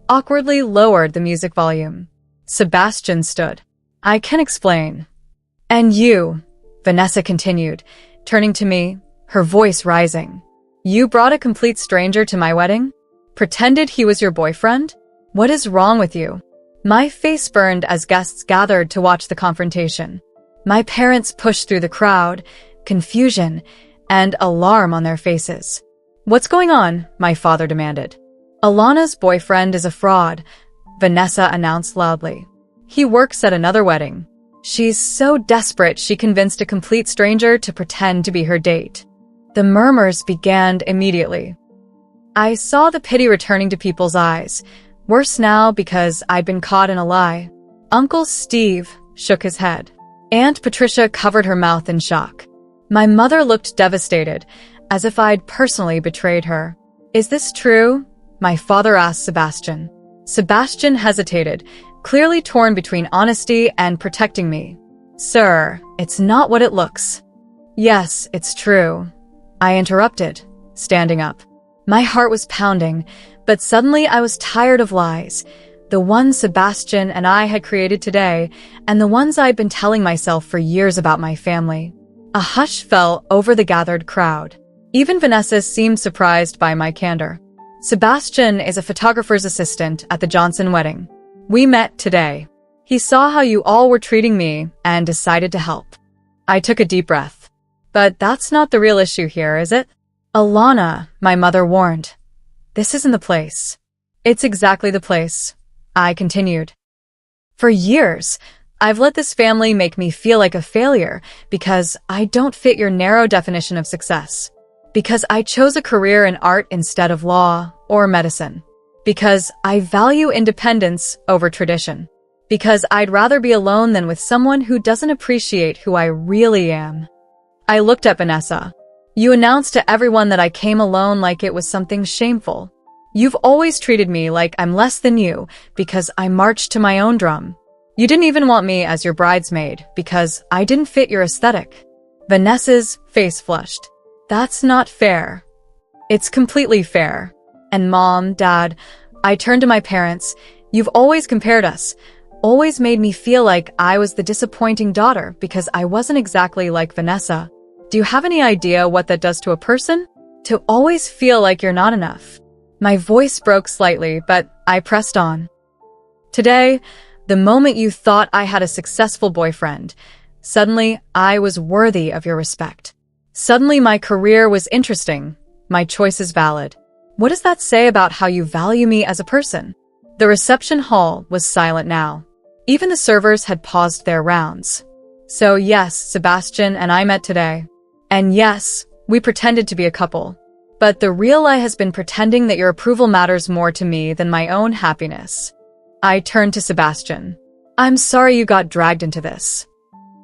awkwardly lowered the music volume. Sebastian stood. I can explain. And you, Vanessa continued, turning to me, her voice rising. You brought a complete stranger to my wedding? Pretended he was your boyfriend? What is wrong with you? My face burned as guests gathered to watch the confrontation. My parents pushed through the crowd, confusion and alarm on their faces. What's going on? My father demanded. Alana's boyfriend is a fraud, Vanessa announced loudly. He works at another wedding. She's so desperate she convinced a complete stranger to pretend to be her date. The murmurs began immediately. I saw the pity returning to people's eyes, worse now because I'd been caught in a lie. Uncle Steve shook his head. Aunt Patricia covered her mouth in shock. My mother looked devastated, as if I'd personally betrayed her. Is this true? My father asked Sebastian. Sebastian hesitated, clearly torn between honesty and protecting me. Sir, it's not what it looks. Yes, it's true. I interrupted, standing up. My heart was pounding, but suddenly I was tired of lies. The ones Sebastian and I had created today, and the ones I'd been telling myself for years about my family. A hush fell over the gathered crowd. Even Vanessa seemed surprised by my candor. Sebastian is a photographer's assistant at the Johnson wedding. We met today. He saw how you all were treating me and decided to help. I took a deep breath. But that's not the real issue here, is it? Alana, my mother warned. This isn't the place. It's exactly the place, I continued. For years, I've let this family make me feel like a failure because I don't fit your narrow definition of success. Because I chose a career in art instead of law or medicine. Because I value independence over tradition. Because I'd rather be alone than with someone who doesn't appreciate who I really am. I looked at Vanessa. You announced to everyone that I came alone like it was something shameful. You've always treated me like I'm less than you because I marched to my own drum. You didn't even want me as your bridesmaid because I didn't fit your aesthetic. Vanessa's face flushed. That's not fair. It's completely fair. And Mom, Dad, I turned to my parents. You've always compared us, always made me feel like I was the disappointing daughter because I wasn't exactly like Vanessa. Do you have any idea what that does to a person? To always feel like you're not enough. My voice broke slightly, but I pressed on. Today, the moment you thought I had a successful boyfriend, suddenly I was worthy of your respect. Suddenly my career was interesting, my choices valid. What does that say about how you value me as a person? The reception hall was silent now. Even the servers had paused their rounds. So yes, Sebastian and I met today. And yes, we pretended to be a couple. But the real lie has been pretending that your approval matters more to me than my own happiness. I turned to Sebastian. I'm sorry you got dragged into this.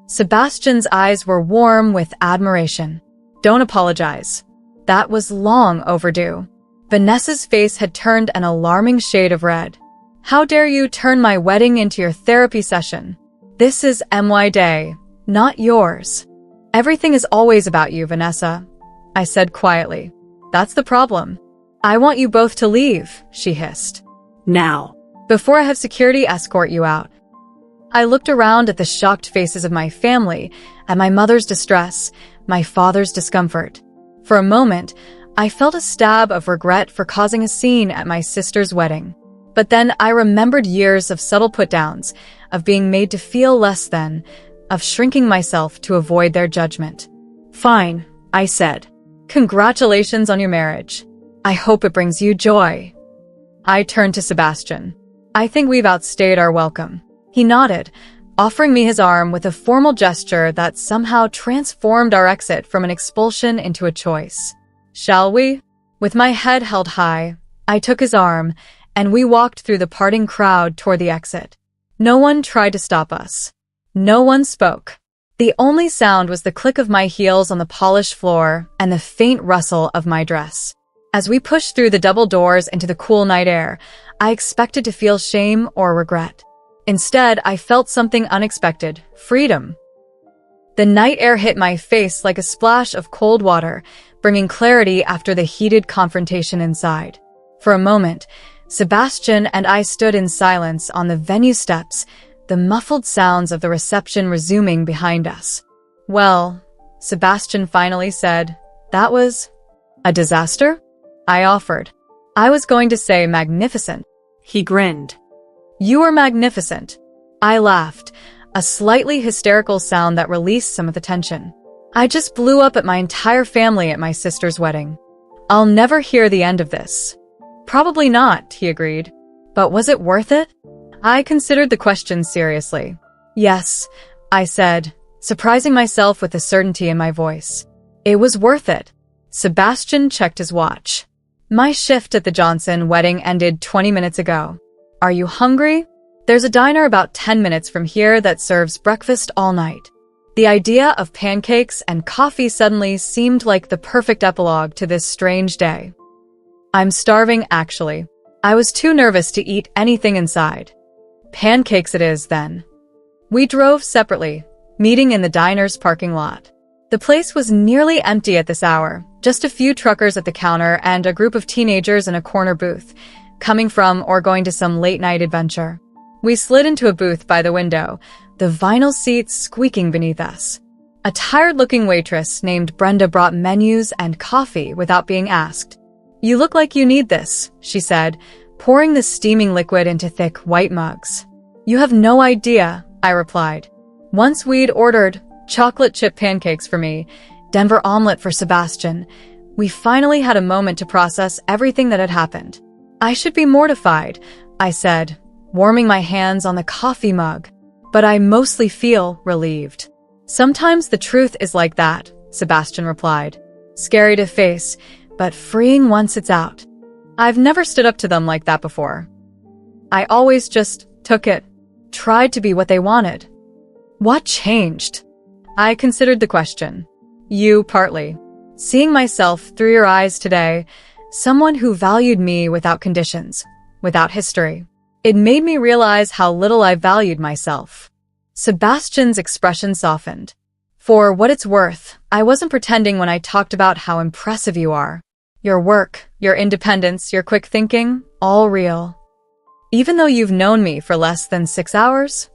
Sebastian's eyes were warm with admiration. Don't apologize. That was long overdue. Vanessa's face had turned an alarming shade of red. How dare you turn my wedding into your therapy session? This is my day, not yours. Everything is always about you, Vanessa, I said quietly. That's the problem. I want you both to leave, she hissed. Now. Before I have security escort you out. I looked around at the shocked faces of my family, at my mother's distress, my father's discomfort. For a moment, I felt a stab of regret for causing a scene at my sister's wedding. But then I remembered years of subtle put-downs, of being made to feel less than, of shrinking myself to avoid their judgment. Fine, I said. Congratulations on your marriage. I hope it brings you joy. I turned to Sebastian. I think we've outstayed our welcome. He nodded, offering me his arm with a formal gesture that somehow transformed our exit from an expulsion into a choice. "Shall we?" With my head held high, I took his arm, and we walked through the parting crowd toward the exit. No one tried to stop us. No one spoke. The only sound was the click of my heels on the polished floor and the faint rustle of my dress. As we pushed through the double doors into the cool night air, I expected to feel shame or regret. Instead, I felt something unexpected: freedom. The night air hit my face like a splash of cold water, bringing clarity after the heated confrontation inside. For a moment, Sebastian and I stood in silence on the venue steps, the muffled sounds of the reception resuming behind us. "Well," Sebastian finally said, "that was a disaster?" I offered. I was going to say magnificent. He grinned. "You were magnificent." I laughed, a slightly hysterical sound that released some of the tension. "I just blew up at my entire family at my sister's wedding. I'll never hear the end of this." "Probably not," he agreed. "But was it worth it?" I considered the question seriously. "Yes," I said, surprising myself with the certainty in my voice. "It was worth it." Sebastian checked his watch. "My shift at the Johnson wedding ended 20 minutes ago. Are you hungry? There's a diner about 10 minutes from here that serves breakfast all night." The idea of pancakes and coffee suddenly seemed like the perfect epilogue to this strange day. "I'm starving, actually." I was too nervous to eat anything inside. "Pancakes it is, then." We drove separately, meeting in the diner's parking lot. The place was nearly empty at this hour, just a few truckers at the counter and a group of teenagers in a corner booth, coming from or going to some late-night adventure. We slid into a booth by the window, the vinyl seats squeaking beneath us. A tired-looking waitress named Brenda brought menus and coffee without being asked. "You look like you need this," she said, pouring the steaming liquid into thick, white mugs. "You have no idea," I replied. Once we'd ordered chocolate chip pancakes for me, Denver omelet for Sebastian, we finally had a moment to process everything that had happened. "I should be mortified," I said, warming my hands on the coffee mug. "But I mostly feel relieved." "Sometimes the truth is like that," Sebastian replied. "Scary to face, but freeing once it's out." I've never stood up to them like that before. I always just took it, tried to be what they wanted. What changed? I considered the question. You, partly. Seeing myself through your eyes today, someone who valued me without conditions, without history. It made me realize how little I valued myself. Sebastian's expression softened. "For what it's worth, I wasn't pretending when I talked about how impressive you are. Your work, your independence, your quick thinking, all real. Even though you've known me for less than 6 hours?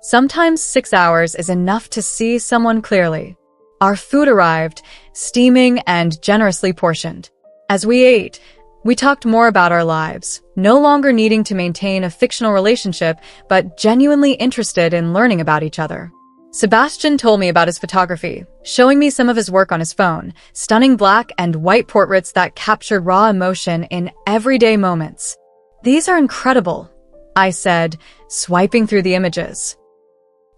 Sometimes 6 hours is enough to see someone clearly." Our food arrived, steaming and generously portioned. As we ate, we talked more about our lives, no longer needing to maintain a fictional relationship, but genuinely interested in learning about each other. Sebastian told me about his photography, showing me some of his work on his phone, stunning black and white portraits that captured raw emotion in everyday moments. "These are incredible," I said, swiping through the images.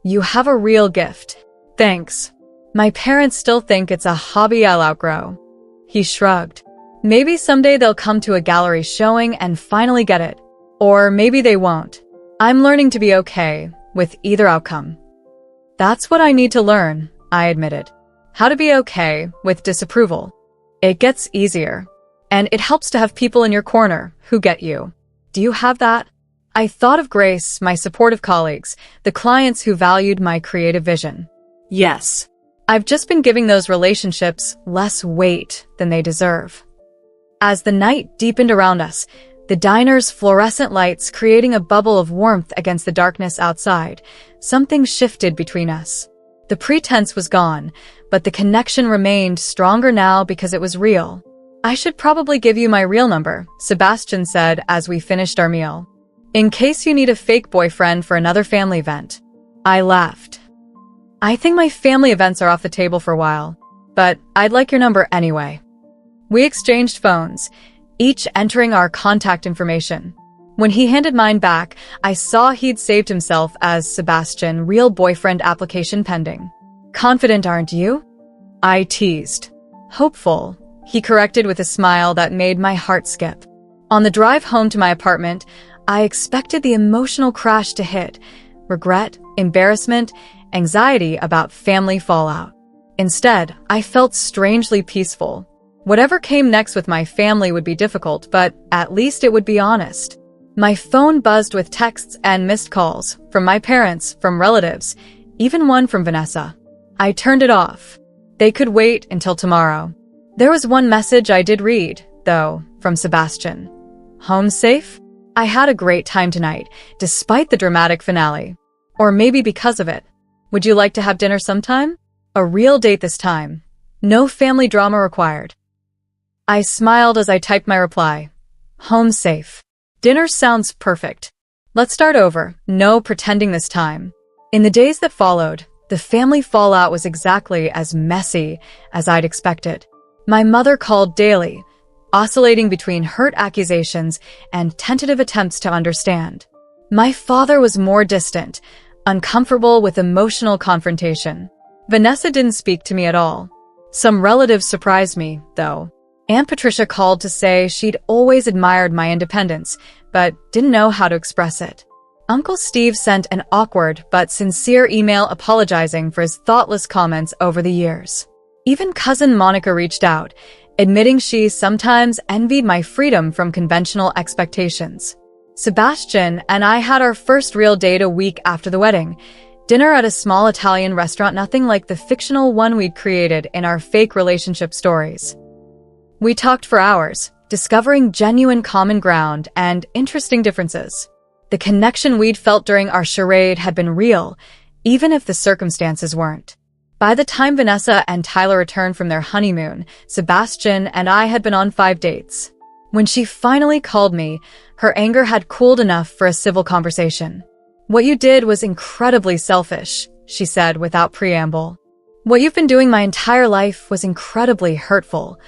"You have a real gift." "Thanks. My parents still think it's a hobby I'll outgrow." He shrugged. "Maybe someday they'll come to a gallery showing and finally get it. Or maybe they won't. I'm learning to be okay with either outcome." "That's what I need to learn," I admitted. "How to be okay with disapproval. It gets easier. And it helps to have people in your corner who get you. Do you have that?" I thought of Grace, my supportive colleagues, the clients who valued my creative vision. Yes. I've just been giving those relationships less weight than they deserve. As the night deepened around us, the diner's fluorescent lights creating a bubble of warmth against the darkness outside, something shifted between us. The pretense was gone, but the connection remained stronger now because it was real. "I should probably give you my real number," Sebastian said as we finished our meal. "In case you need a fake boyfriend for another family event." I laughed. "I think my family events are off the table for a while, but I'd like your number anyway." We exchanged phones, each entering our contact information. When he handed mine back, I saw he'd saved himself as Sebastian, real boyfriend application pending. Confident, aren't you? I teased. Hopeful, he corrected with a smile that made my heart skip. On the drive home to my apartment, I expected the emotional crash to hit. Regret, embarrassment, anxiety about family fallout. Instead, I felt strangely peaceful. Whatever came next with my family would be difficult, but at least it would be honest. My phone buzzed with texts and missed calls, from my parents, from relatives, even one from Vanessa. I turned it off. They could wait until tomorrow. There was one message I did read, though, from Sebastian. Home safe? I had a great time tonight, despite the dramatic finale. Or maybe because of it. Would you like to have dinner sometime? A real date this time. No family drama required. I smiled as I typed my reply. Home safe. Dinner sounds perfect. Let's start over. No pretending this time. In the days that followed, the family fallout was exactly as messy as I'd expected. My mother called daily, oscillating between hurt accusations and tentative attempts to understand. My father was more distant, uncomfortable with emotional confrontation. Vanessa didn't speak to me at all. Some relatives surprised me, though. Aunt Patricia called to say she'd always admired my independence, but didn't know how to express it. Uncle Steve sent an awkward but sincere email apologizing for his thoughtless comments over the years. Even cousin Monica reached out, admitting she sometimes envied my freedom from conventional expectations. Sebastian and I had our first real date a week after the wedding. Dinner at a small Italian restaurant, nothing like the fictional one we'd created in our fake relationship stories. We talked for hours, discovering genuine common ground and interesting differences. The connection we'd felt during our charade had been real, even if the circumstances weren't. By the time Vanessa and Tyler returned from their honeymoon, Sebastian and I had been on 5 dates. When she finally called me, her anger had cooled enough for a civil conversation. What you did was incredibly selfish, she said without preamble. What you've been doing my entire life was incredibly hurtful,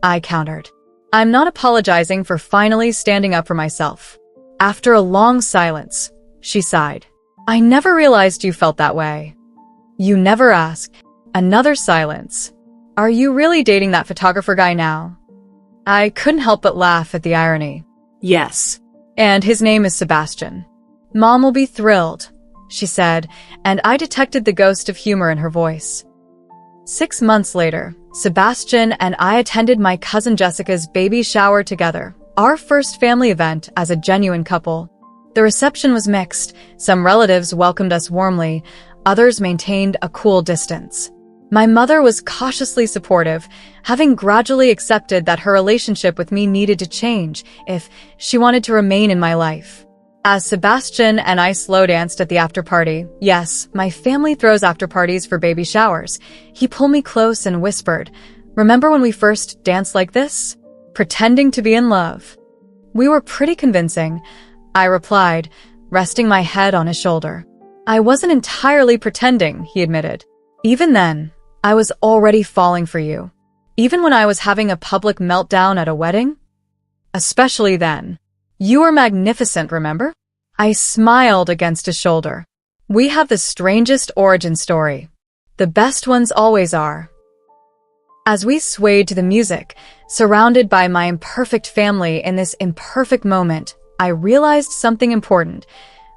I countered. I'm not apologizing for finally standing up for myself. After a long silence, she sighed. I never realized you felt that way. You never asked. Another silence. Are you really dating that photographer guy now? I couldn't help but laugh at the irony. Yes. And his name is Sebastian. Mom will be thrilled, she said, and I detected the ghost of humor in her voice. 6 months later, Sebastian and I attended my cousin Jessica's baby shower together, our first family event as a genuine couple. The reception was mixed. Some relatives welcomed us warmly, others maintained a cool distance. My mother was cautiously supportive, having gradually accepted that her relationship with me needed to change if she wanted to remain in my life. As Sebastian and I slow danced at the after party, yes, my family throws after parties for baby showers, he pulled me close and whispered, "Remember when we first danced like this? Pretending to be in love." We were pretty convincing, I replied, resting my head on his shoulder. I wasn't entirely pretending, he admitted. Even then, I was already falling for you. Even when I was having a public meltdown at a wedding? Especially then. You were magnificent, remember? I smiled against his shoulder. We have the strangest origin story. The best ones always are. As we swayed to the music, surrounded by my imperfect family in this imperfect moment, I realized something important.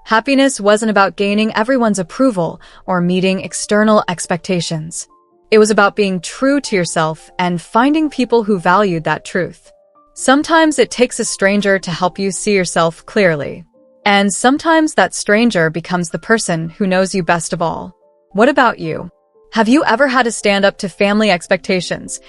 Happiness wasn't about gaining everyone's approval or meeting external expectations. It was about being true to yourself and finding people who valued that truth. Sometimes it takes a stranger to help you see yourself clearly. And sometimes that stranger becomes the person who knows you best of all. What about you? Have you ever had to stand up to family expectations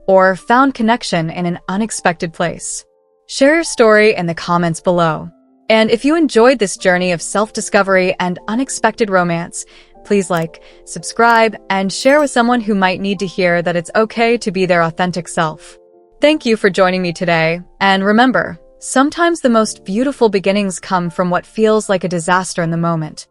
or found connection in an unexpected place? Share your story in the comments below. And if you enjoyed this journey of self-discovery and unexpected romance, please like, subscribe, and share with someone who might need to hear that it's okay to be their authentic self. Thank you for joining me today, and remember, sometimes the most beautiful beginnings come from what feels like a disaster in the moment.